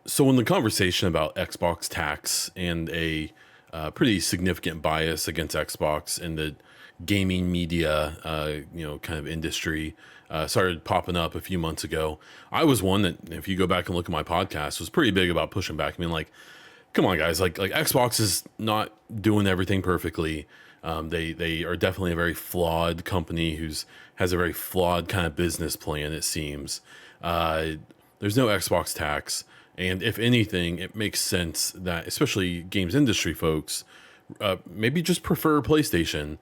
So, in the conversation about Xbox tax and a pretty significant bias against Xbox in the gaming media, kind of industry, started popping up a few months ago. I was one that, if you go back and look at my podcast, was pretty big about pushing back. I mean, like, come on, guys, like Xbox is not doing everything perfectly. They are definitely a very flawed company who's has a very flawed kind of business plan. It seems there's no Xbox tax. And if anything, it makes sense that, especially games industry folks, maybe just prefer PlayStation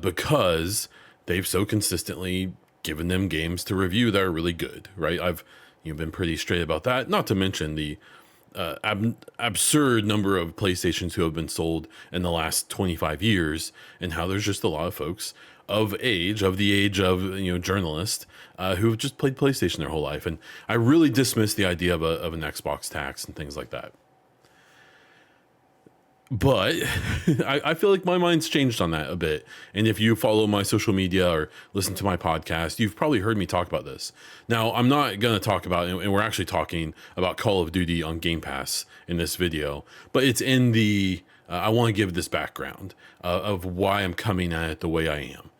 because they've so consistently given them games to review that are really good, right? I've been pretty straight about that. Not to mention the absurd number of PlayStations who have been sold in the last 25 years, and how there's just a lot of folks of the age of journalists who have just played PlayStation their whole life. And I really dismiss the idea of an Xbox tax and things like that. But I feel like my mind's changed on that a bit. And if you follow my social media or listen to my podcast, you've probably heard me talk about this. Now, I'm not going to talk about, and we're actually talking about Call of Duty on Game Pass in this video, but it's in the, I want to give this background of why I'm coming at it the way I am.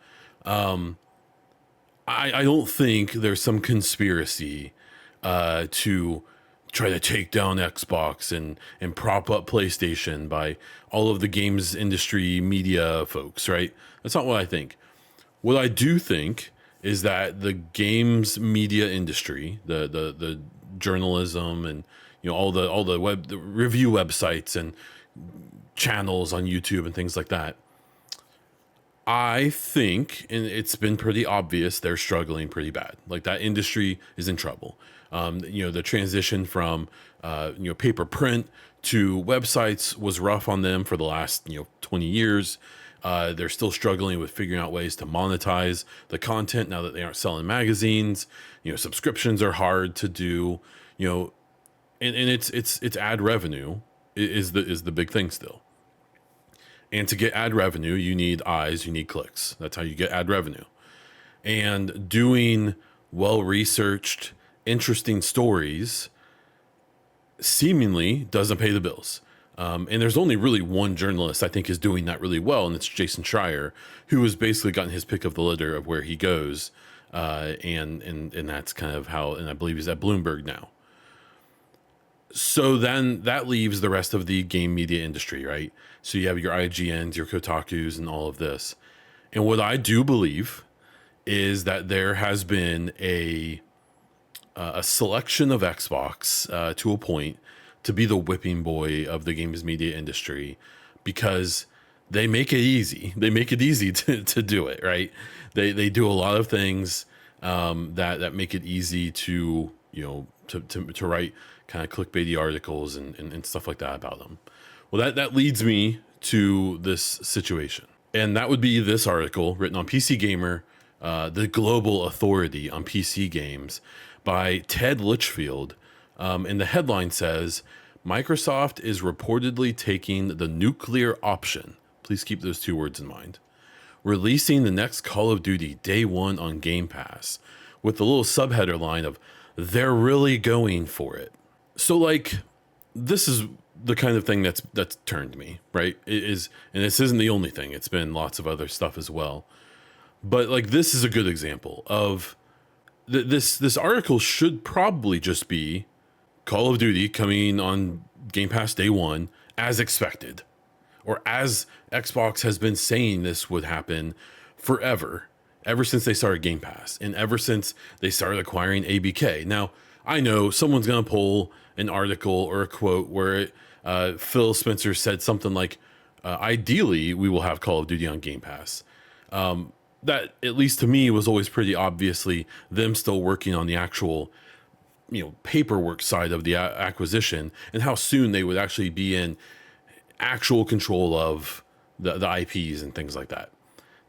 I don't think there's some conspiracy to try to take down Xbox and prop up PlayStation by all of the games industry media folks, right? That's not what I think. What I do think is that the games media industry, the journalism and all the review websites and channels on YouTube and things like that, I think, and it's been pretty obvious, they're struggling pretty bad. Like, that industry is in trouble. The transition from, paper print to websites was rough on them for the last, 20 years. They're still struggling with figuring out ways to monetize the content now that they aren't selling magazines. Subscriptions are hard to do, and it's ad revenue is the big thing still. And to get ad revenue, you need eyes, you need clicks. That's how you get ad revenue. And doing well-researched, interesting stories seemingly doesn't pay the bills. And there's only really one journalist I think is doing that really well, and it's Jason Schreier, who has basically gotten his pick of the litter of where he goes. And that's kind of how, and I believe he's at Bloomberg now. So then that leaves the rest of the game media industry, right? So you have your IGNs, your Kotakus, and all of this. And what I do believe is that there has been a selection of Xbox to a point to be the whipping boy of the games media industry, because they make it easy. They make it easy to do it, right? They do a lot of things that make it easy to write kind of clickbaity articles and stuff like that about them. Well, that leads me to this situation. And that would be this article written on PC Gamer, the global authority on PC games, by Ted Litchfield. And the headline says, Microsoft is reportedly taking the nuclear option. Please keep those two words in mind. Releasing the next Call of Duty day one on Game Pass, with the little subheader line of, they're really going for it. So, like, this is the kind of thing that's turned me, right? It is, and this isn't the only thing. It's been lots of other stuff as well. But, like, this is a good example of this article should probably just be Call of Duty coming on Game Pass day one as expected, or as Xbox has been saying this would happen forever, ever since they started Game Pass and ever since they started acquiring ABK. Now, I know someone's going to pull an article or a quote where Phil Spencer said something like, ideally, we will have Call of Duty on Game Pass. That, at least to me, was always pretty obviously them still working on the actual, paperwork side of the acquisition, and how soon they would actually be in actual control of the IPs and things like that.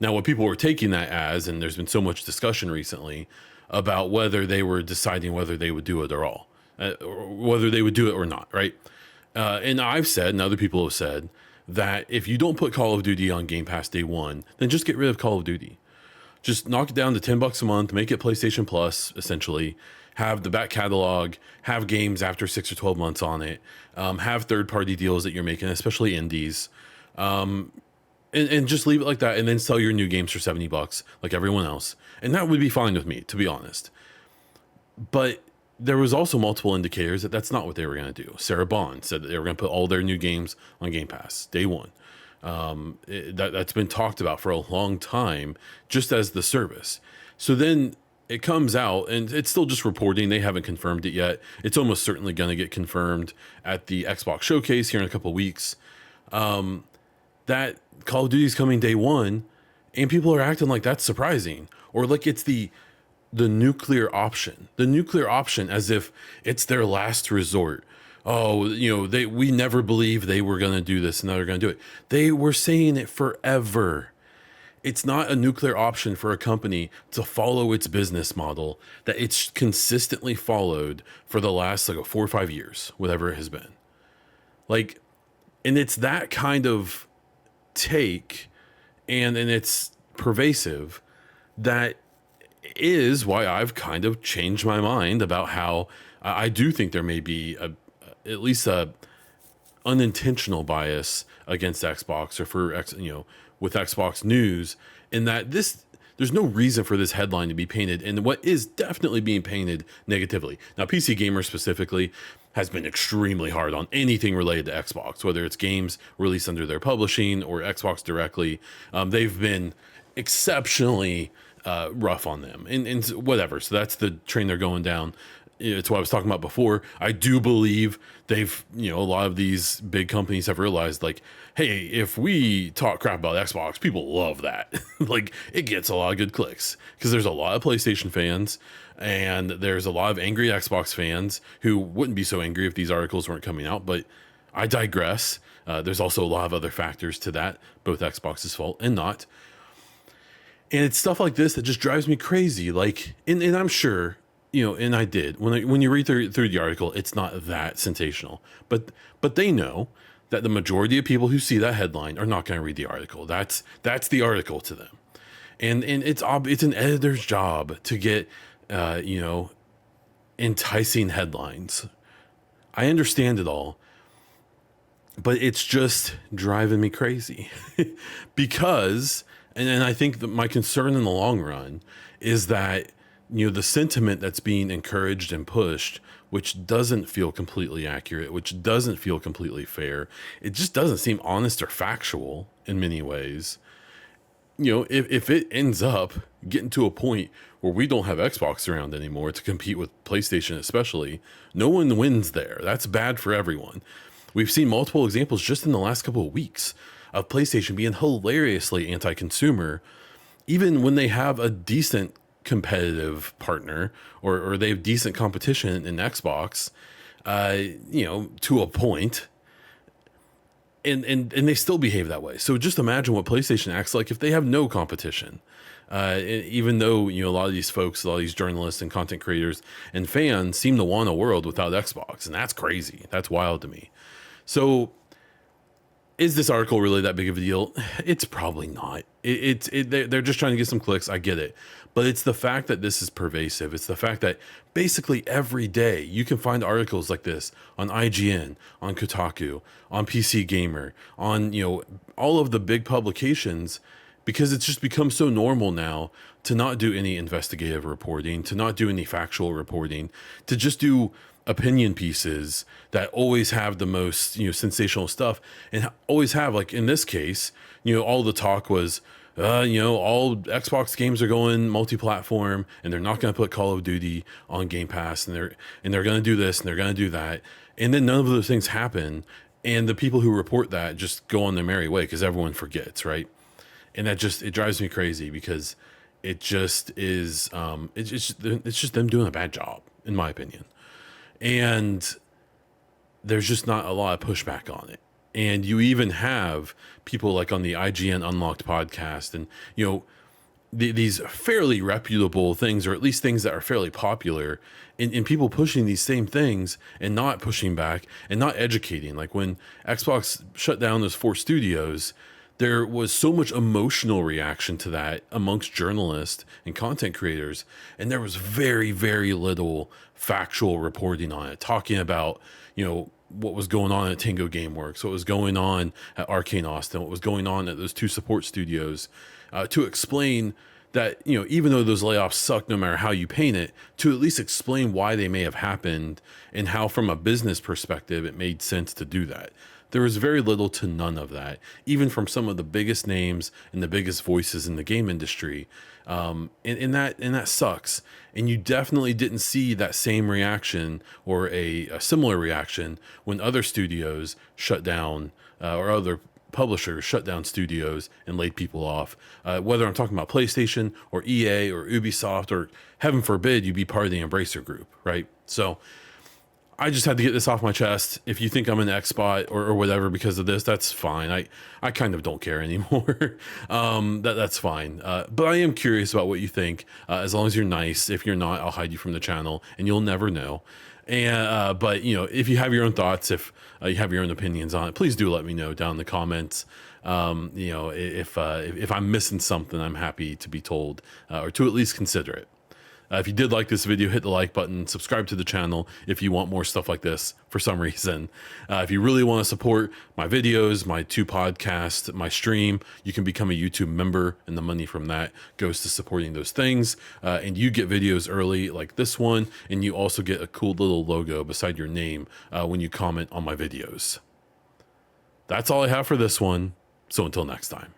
Now, what people were taking that as, and there's been so much discussion recently about whether they were deciding whether they would do it or all, or whether they would do it or not, right? And I've said, and other people have said, that if you don't put Call of Duty on Game Pass day one, then just get rid of Call of Duty. Just knock it down to $10 a month, make it PlayStation Plus, essentially, have the back catalog, have games after 6 or 12 months on it, have third-party deals that you're making, especially indies, and just leave it like that, and then sell your new games for $70 like everyone else, and that would be fine with me, to be honest. But there was also multiple indicators that that's not what they were going to do. Sarah Bond said that they were going to put all their new games on Game Pass day one. That's been talked about for a long time, just as the service. So then it comes out, and it's still just reporting. They haven't confirmed it yet. It's almost certainly going to get confirmed at the Xbox Showcase here in a couple of weeks. That Call of Duty is coming day one, and people are acting like that's surprising, or like it's the nuclear option. The nuclear option, as if it's their last resort. Oh, we never believed they were going to do this, and now they're going to do it. They were saying it forever. It's not a nuclear option for a company to follow its business model that it's consistently followed for the last 4 or 5 years, whatever it has been. And it's that kind of take, and it's pervasive, that is why I've kind of changed my mind about how I do think there may be at least a unintentional bias against Xbox, or for with Xbox news, in that there's no reason for this headline to be painted in what is definitely being painted negatively. Now, PC Gamer specifically has been extremely hard on anything related to Xbox, whether it's games released under their publishing or Xbox directly. They've been exceptionally rough on them, and whatever. So that's the train they're going down. It's what I was talking about before. I do believe they've, a lot of these big companies have realized, hey, if we talk crap about Xbox, people love that. It gets a lot of good clicks, because there's a lot of PlayStation fans, and there's a lot of angry Xbox fans who wouldn't be so angry if these articles weren't coming out. But I digress. There's also a lot of other factors to that, both Xbox's fault and not. And it's stuff like this that just drives me crazy. And I'm sure, and I did, when you read through the article, it's not that sensational, but they know that the majority of people who see that headline are not going to read the article. That's the article to them. And it's an editor's job to get, enticing headlines. I understand it all, but it's just driving me crazy because, and I think that my concern in the long run is that, the sentiment that's being encouraged and pushed, which doesn't feel completely accurate, which doesn't feel completely fair, it just doesn't seem honest or factual in many ways. If it ends up getting to a point where we don't have Xbox around anymore to compete with PlayStation, especially, no one wins there. That's bad for everyone. We've seen multiple examples just in the last couple of weeks of PlayStation being hilariously anti-consumer, even when they have a decent competitive partner, or they have decent competition in Xbox, to a point, and they still behave that way. So just imagine what PlayStation acts like if they have no competition. Even though, a lot of these folks, a lot of these journalists and content creators and fans seem to want a world without Xbox, and that's crazy. That's wild to me. So is this article really that big of a deal? It's probably not. They're just trying to get some clicks. I get it. But it's the fact that this is pervasive. It's the fact that basically every day you can find articles like this on IGN, on Kotaku, on PC Gamer, on, all of the big publications, because it's just become so normal now to not do any investigative reporting, to not do any factual reporting, to just do opinion pieces that always have the most, sensational stuff, and always have, like in this case, all the talk was, all Xbox games are going multi-platform, and they're not going to put Call of Duty on Game Pass, and they're going to do this and they're going to do that, and then none of those things happen, and the people who report that just go on their merry way because everyone forgets, right? And that it drives me crazy, because it just is, it's just them doing a bad job, in my opinion. And there's just not a lot of pushback on it. And you even have people like on the IGN Unlocked podcast, and, these fairly reputable things, or at least things that are fairly popular, in people pushing these same things and not pushing back and not educating. Like when Xbox shut down those 4 studios, there was so much emotional reaction to that amongst journalists and content creators, and there was very, very little factual reporting on it, talking about, what was going on at Tango Gameworks, what was going on at Arcane Austin, what was going on at those two support studios, to explain that, even though those layoffs suck, no matter how you paint it, to at least explain why they may have happened and how, from a business perspective, it made sense to do that. There was very little to none of that, even from some of the biggest names and the biggest voices in the game industry. And that sucks. And you definitely didn't see that same reaction or a similar reaction when other studios shut down, or other publishers shut down studios and laid people off. Whether I'm talking about PlayStation or EA or Ubisoft, or heaven forbid you be part of the Embracer Group, right? So I just had to get this off my chest. If you think I'm an Xbot or whatever because of this, that's fine. I kind of don't care anymore. That's fine. But I am curious about what you think. As long as you're nice. If you're not, I'll hide you from the channel, and you'll never know. And but if you have your own thoughts, if you have your own opinions on it, please do let me know down in the comments. If I'm missing something, I'm happy to be told, or to at least consider it. If you did like this video, hit the like button, subscribe to the channel if you want more stuff like this for some reason. If you really want to support my videos, my 2 podcasts, my stream, you can become a YouTube member, and the money from that goes to supporting those things. And you get videos early like this one, and you also get a cool little logo beside your name when you comment on my videos. That's all I have for this one. So until next time.